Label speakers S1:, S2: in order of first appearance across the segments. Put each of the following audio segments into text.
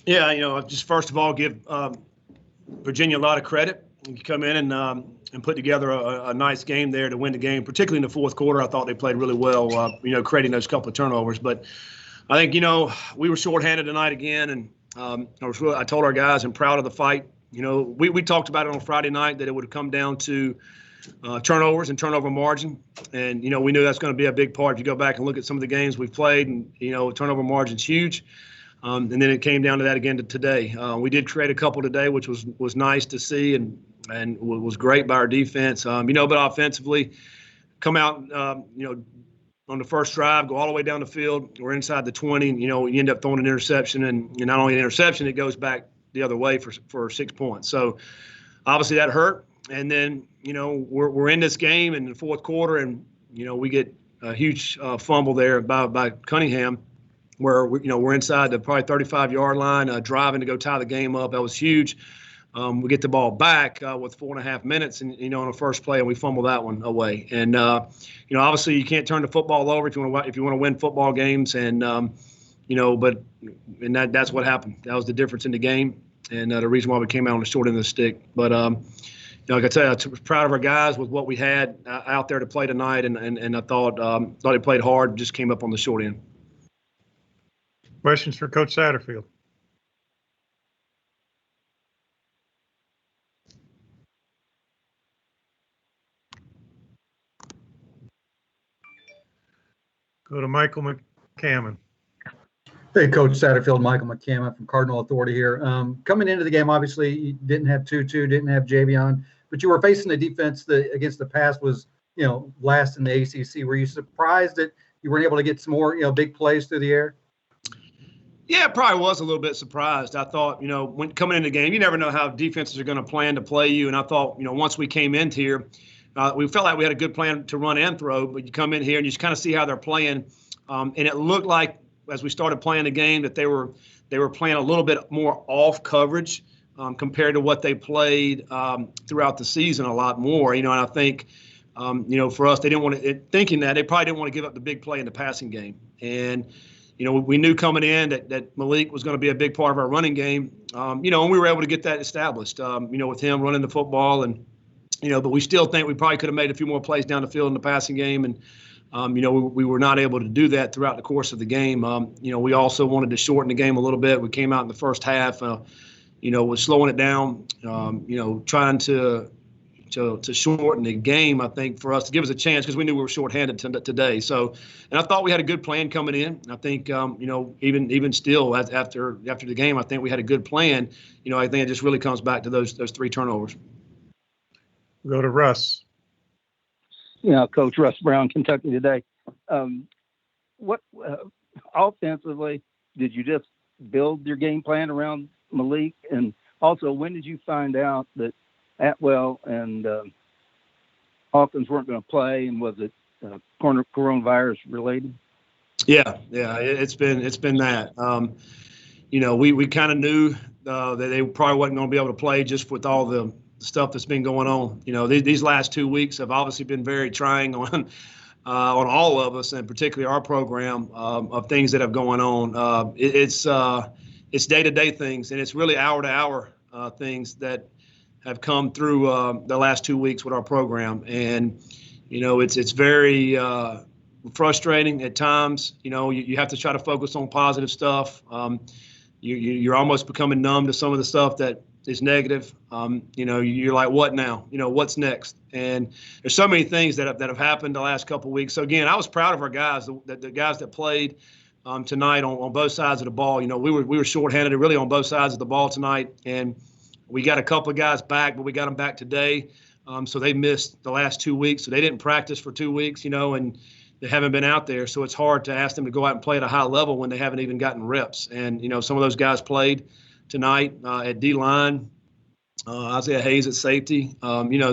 S1: Yeah, just first of all, give Virginia a lot of credit. You come in and put together a nice game there to win the game, particularly in the fourth quarter. I thought they played really well, creating those couple of turnovers. But I think, we were shorthanded tonight again, and I told our guys I'm proud of the fight. We talked about it on Friday night that it would come down to turnovers and turnover margin. And, we knew that's going to be a big part. If you go back and look at some of the games we've played, and, turnover margin's huge. And then it came down to that again today. We did create a couple today, which was nice to see and was great by our defense. But offensively, come out, on the first drive, go all the way down the field. We're inside the 20. You end up throwing an interception, and not only an interception, it goes back the other way for 6 points. So obviously that hurt. And then, we're in this game in the fourth quarter, and, we get a huge fumble there by Cunningham, where we're inside the probably 35-yard line, driving to go tie the game up. That was huge. We get the ball back with 4.5 minutes, and on the first play, and we fumble that one away. And obviously you can't turn the football over if you want to win football games. And that's what happened. That was the difference in the game, and the reason why we came out on the short end of the stick. But like I tell you, I was proud of our guys with what we had out there to play tonight, and I thought they played hard, just came up on the short end.
S2: Questions for Coach Satterfield? Go to Michael McCammon.
S3: Hey, Coach Satterfield, Michael McCammon from Cardinal Authority here. Coming into the game, obviously, you didn't have Tutu, didn't have Javion, but you were facing a defense that against the pass was, last in the ACC. Were you surprised that you weren't able to get some more, big plays through the air?
S1: Yeah, probably was a little bit surprised. I thought, when coming into the game, you never know how defenses are going to plan to play you. And I thought, once we came into here, we felt like we had a good plan to run and throw. But you come in here and you just kind of see how they're playing. And it looked like as we started playing the game that they were playing a little bit more off coverage compared to what they played throughout the season a lot more. And I think, for us, they didn't want to, thinking that, they probably didn't want to give up the big play in the passing game. And we knew coming in that Malik was going to be a big part of our running game, and we were able to get that established, with him running the football. And, but we still think we probably could have made a few more plays down the field in the passing game. And, we were not able to do that throughout the course of the game. We also wanted to shorten the game a little bit. We came out in the first half, was slowing it down, trying to shorten the game, I think, for us to give us a chance because we knew we were shorthanded today. So, and I thought we had a good plan coming in. I think, even still after the game, I think we had a good plan. I think it just really comes back to those 3 turnovers.
S2: We'll go to Russ.
S4: Coach Russ Brown, Kentucky Today. What offensively did you just build your game plan around Malik? And also, when did you find out that Atwell and Hawkins weren't going to play, and was it coronavirus related?
S1: Yeah, it's been that. We kind of knew that they probably wasn't going to be able to play just with all the stuff that's been going on. These last 2 weeks have obviously been very trying on all of us, and particularly our program, of things that have going on. It's day-to-day things, and it's really hour-to-hour things that have come through the last 2 weeks with our program. And, it's very frustrating at times. You have to try to focus on positive stuff. You're almost becoming numb to some of the stuff that is negative. You're like, what now? What's next? And there's so many things that have happened the last couple of weeks. So, again, I was proud of our guys, the guys that played tonight on both sides of the ball. We were shorthanded really on both sides of the ball tonight, and we got a couple of guys back, but we got them back today. So they missed the last 2 weeks. So they didn't practice for 2 weeks, and they haven't been out there. So it's hard to ask them to go out and play at a high level when they haven't even gotten reps. And, some of those guys played tonight at D-line, Isaiah Hayes at safety.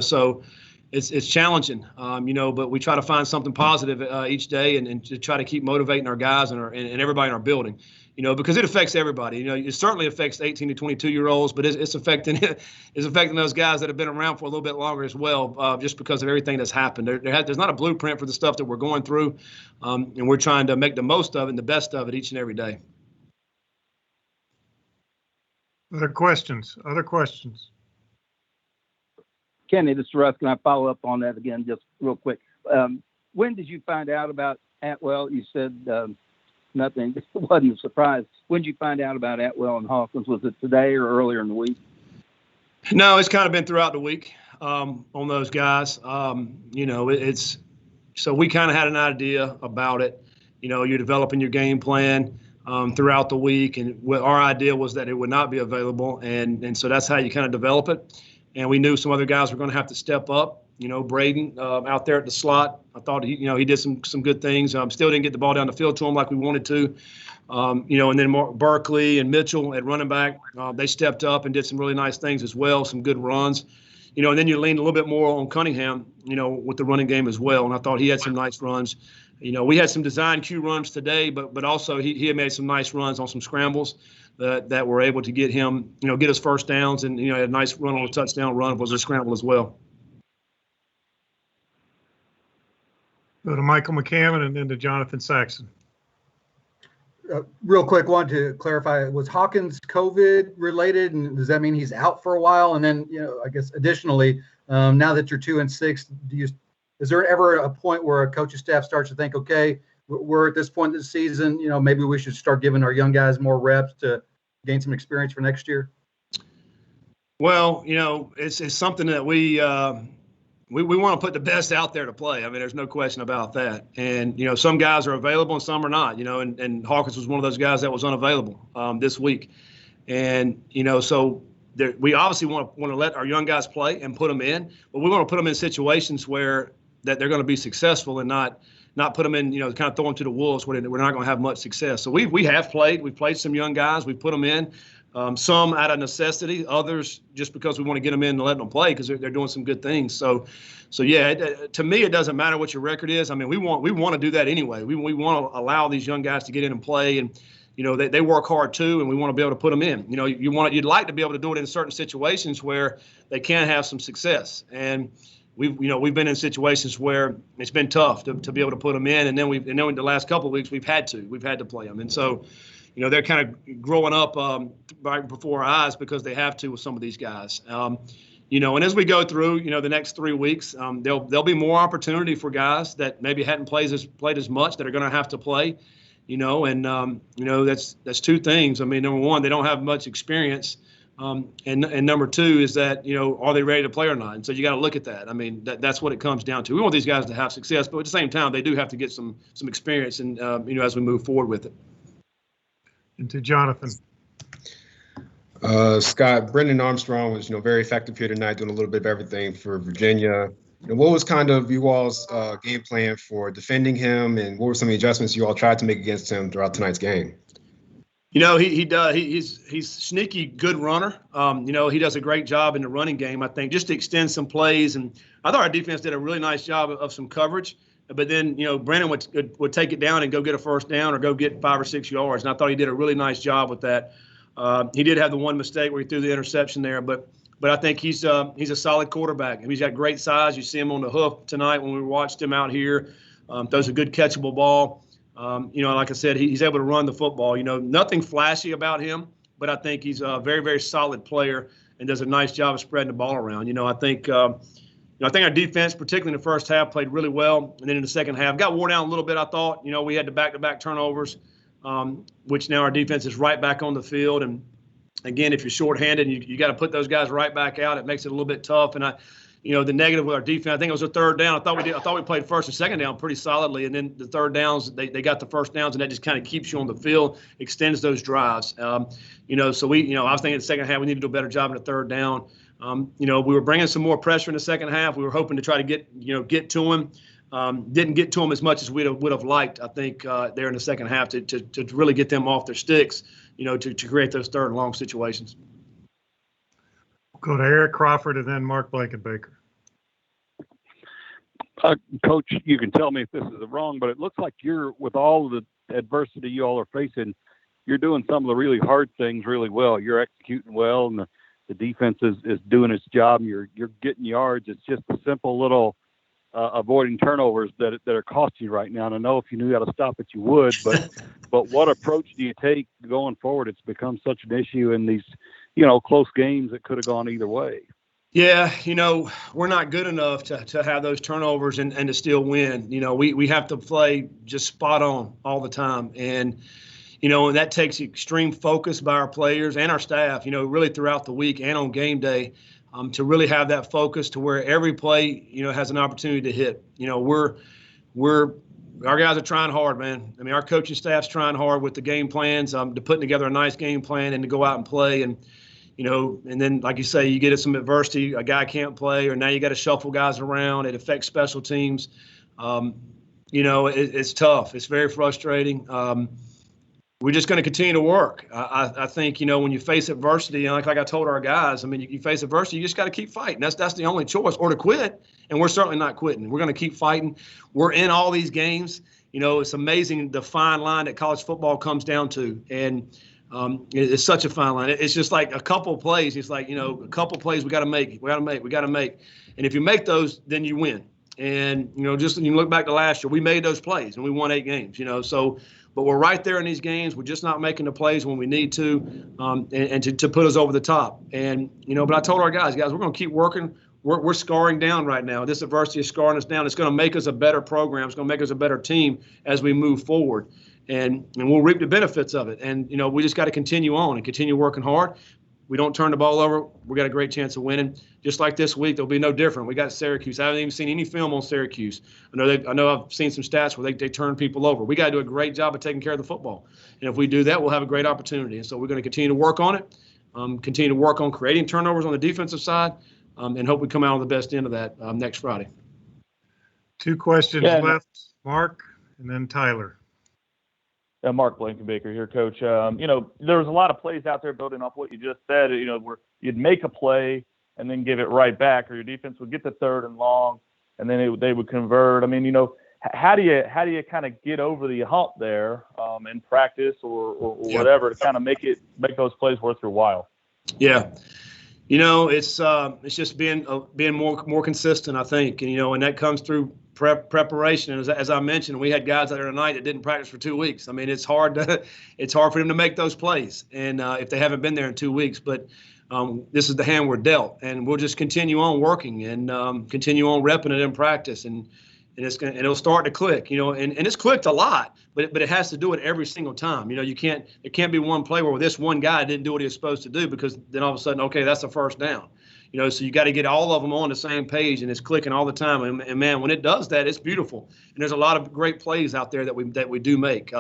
S1: So it's challenging, but we try to find something positive each day and to try to keep motivating our guys and everybody in our building. Because it affects everybody. It certainly affects 18 to 22-year-olds, but it's affecting those guys that have been around for a little bit longer as well, just because of everything that's happened. There's not a blueprint for the stuff that we're going through, and we're trying to make the most of it and the best of it each and every day.
S2: Other questions?
S4: Kenny, this is Russ. Can I follow up on that again just real quick? When did you find out about Atwell? You said nothing. It wasn't a surprise. When did you find out about Atwell and Hawkins? Was it today or earlier in the week?
S1: No, it's kind of been throughout the week on those guys. It's so we kind of had an idea about it. You're developing your game plan throughout the week, and our idea was that it would not be available, and so that's how you kind of develop it. And we knew some other guys were going to have to step up. Braden out there at the slot, I thought he did some good things. Still didn't get the ball down the field to him like we wanted to. And then Berkeley and Mitchell at running back, they stepped up and did some really nice things as well, some good runs. And then you leaned a little bit more on Cunningham, with the running game as well. And I thought he had some nice runs. We had some design Q runs today, but also he had made some nice runs on some scrambles that were able to get him, get his first downs, and had a nice run on a touchdown run was a scramble as well.
S2: Go to Michael McCammon and then to Jonathan Saxon.
S3: Real quick, want to clarify, was Hawkins COVID related, and does that mean he's out for a while? And then, I guess additionally, now that you're 2-6, is there ever a point where a coaching staff starts to think, okay, we're at this point in the season, maybe we should start giving our young guys more reps to gain some experience for next year?
S1: Well, it's something that we want to put the best out there to play. I mean, there's no question about that. And, some guys are available and some are not, and Hawkins was one of those guys that was unavailable this week. And, so we obviously want to let our young guys play and put them in, but we want to put them in situations where that they're going to be successful and not put them in, kind of throw them to the wolves where we're not going to have much success. So we've played some young guys. We put them in. Some out of necessity, others just because we want to get them in and let them play because they're doing some good things. So yeah, to me, it doesn't matter what your record is. I mean, we want to do that anyway. We want to allow these young guys to get in and play, and they work hard too, and we want to be able to put them in. You'd like to be able to do it in certain situations where they can have some success, and we've been in situations where it's been tough to be able to put them in, and then in the last couple of weeks we've had to play them, and so. They're kind of growing up right before our eyes because they have to with some of these guys. And as we go through, the next 3 weeks, there'll be more opportunity for guys that maybe hadn't played as much that are going to have to play. That's two things. I mean, number one, they don't have much experience, and number two is that are they ready to play or not? And so you got to look at that. I mean, that's what it comes down to. We want these guys to have success, but at the same time, they do have to get some experience, and as we move forward with it.
S2: And to Jonathan.
S5: Scott, Brendan Armstrong was, very effective here tonight, doing a little bit of everything for Virginia. What was kind of you all's game plan for defending him, and what were some of the adjustments you all tried to make against him throughout tonight's game?
S1: He does. He's sneaky good runner. He does a great job in the running game, I think, just to extend some plays. And I thought our defense did a really nice job of some coverage. But then, Brandon would take it down and go get a first down or go get 5 or 6 yards. And I thought he did a really nice job with that. He did have the one mistake where he threw the interception there, but I think he's a solid quarterback. He's got great size. You see him on the hoof tonight when we watched him out here. Throws a good catchable ball. Like I said, he's able to run the football. Nothing flashy about him, but I think he's a very, very solid player and does a nice job of spreading the ball around. I think our defense, particularly in the first half, played really well. And then in the second half, got worn down a little bit, I thought. We had the back-to-back turnovers, which now our defense is right back on the field. And, again, if you're shorthanded, you got to put those guys right back out. It makes it a little bit tough. And, the negative with our defense, I think it was a third down. I thought we played first and second down pretty solidly. And then the third downs, they got the first downs, and that just kind of keeps you on the field, extends those drives. So I was thinking in the second half we need to do a better job in the third down. We were bringing some more pressure in the second half. We were hoping to try to get to him. Didn't get to him as much as we would have liked, I think, there in the second half to really get them off their sticks, to create those third and long situations.
S2: We'll go to Eric Crawford and then Mark Blankenbaker.
S6: Coach, you can tell me if this is wrong, but it looks like with all of the adversity you all are facing, you're doing some of the really hard things really well. You're executing well, and the defense is doing its job, and you're getting yards. It's just the simple little avoiding turnovers that are costing you right now. And I know if you knew how to stop it, you would. But what approach do you take going forward? It's become such an issue in these close games that could have gone either way.
S1: Yeah, we're not good enough to have those turnovers and to still win. We have to play just spot on all the time. And that takes extreme focus by our players and our staff, really throughout the week and on game day, to really have that focus to where every play, has an opportunity to hit. Our guys are trying hard, man. I mean, our coaching staff's trying hard with the game plans, to putting together a nice game plan and to go out and play. And, and then, like you say, you get some adversity, a guy can't play, or now you got to shuffle guys around. It affects special teams. It's tough. It's very frustrating. We're just going to continue to work. I think, when you face adversity, like I told our guys, I mean, you face adversity, you just got to keep fighting. That's the only choice, or to quit. And we're certainly not quitting. We're going to keep fighting. We're in all these games. It's amazing the fine line that college football comes down to. And it's such a fine line. It's just like a couple plays. It's like, a couple plays we got to make. We got to make. And if you make those, then you win. And, just when you look back to last year, we made those plays and we won 8 games, so. But we're right there in these games. We're just not making the plays when we need to, and to put us over the top. And, but I told our guys, we're going to keep working. We're scarring down right now. This adversity is scarring us down. It's going to make us a better program. It's going to make us a better team as we move forward. And we'll reap the benefits of it. And, we just got to continue on and continue working hard. We don't turn the ball over, we got a great chance of winning. Just like this week, there'll be no different. We got Syracuse. I haven't even seen any film on Syracuse. I know I've seen some stats where they turn people over. We got to do a great job of taking care of the football. And if we do that, we'll have a great opportunity. And so we're going to continue to work on it, continue to work on creating turnovers on the defensive side, and hope we come out on the best end of that next Friday.
S2: 2 questions left, Mark, and then Tyler.
S7: Mark Blankenbaker here, Coach. There was a lot of plays out there building off what you just said, where you'd make a play and then give it right back, or your defense would get the 3rd and long, and then they would convert. I mean, how do you kind of get over the hump there in practice or whatever to kind of make those plays worth your while?
S1: Yeah. It's just being more consistent, I think, and that comes through preparation. And as I mentioned, we had guys out there tonight that didn't practice for 2 weeks. I mean, it's hard for them to make those plays, and if they haven't been there in 2 weeks. But this is the hand we're dealt, and we'll just continue on working and continue on repping it in practice, and it'll start to click, and it's clicked a lot, but it has to do it every single time. It can't be one play where this one guy didn't do what he was supposed to do, because then all of a sudden, okay, that's a first down. So you got to get all of them on the same page, and it's clicking all the time. And man, when it does that, it's beautiful. And there's a lot of great plays out there that we do make.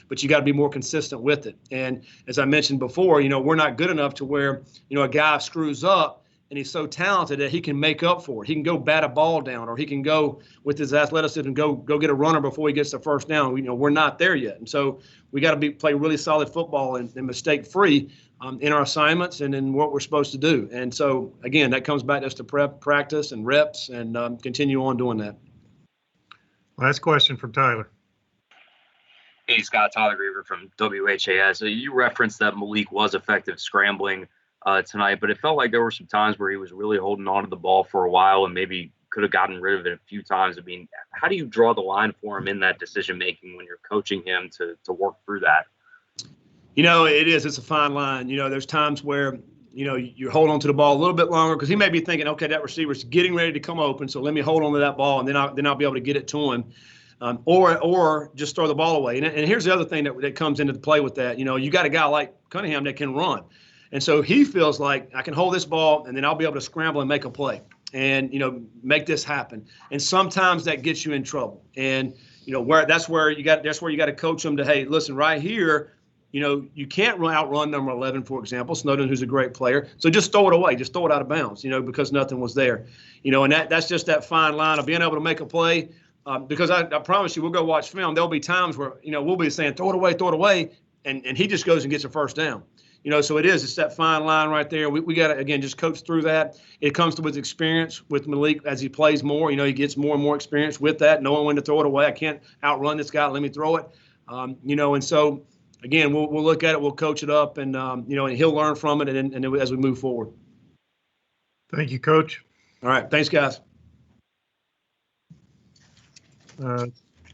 S1: But you got to be more consistent with it. And as I mentioned before, we're not good enough to where, a guy screws up and he's so talented that he can make up for it. He can go bat a ball down, or he can go with his athleticism and go get a runner before he gets the first down. We're not there yet. And so we got to play really solid football and mistake-free in our assignments and in what we're supposed to do. And so, again, that comes back just to practice and reps and continue on doing that.
S2: Last question from Tyler.
S8: Hey, Scott, Tyler Griever from WHAS. You referenced that Malik was effective scrambling tonight, but it felt like there were some times where he was really holding on to the ball for a while and maybe could have gotten rid of it a few times. I mean, how do you draw the line for him in that decision-making when you're coaching him to work through that?
S1: It's a fine line. There's times where, you hold on to the ball a little bit longer because he may be thinking, okay, that receiver's getting ready to come open, so let me hold on to that ball, and then I'll be able to get it to him. Or just throw the ball away. And here's the other thing that comes into the play with that. You got a guy like Cunningham that can run. And so he feels like I can hold this ball and then I'll be able to scramble and make a play and, make this happen. And sometimes that gets you in trouble. And, that's where you got to coach them to, hey, listen, right here, you can't outrun number 11, for example, Snowden, who's a great player. So just throw it away. Just throw it out of bounds, because nothing was there. And that's just that fine line of being able to make a play. Because I promise you, we'll go watch film. There'll be times where, we'll be saying, throw it away. And he just goes and gets a first down. So it's that fine line right there. We got to, again, just coach through that. It comes with experience with Malik as he plays more. He gets more and more experience with that, knowing when to throw it away. I can't outrun this guy. Let me throw it. And so, again, we'll look at it. We'll coach it up, and, and he'll learn from it and as we move forward.
S2: Thank you, Coach.
S1: All right. Thanks, guys.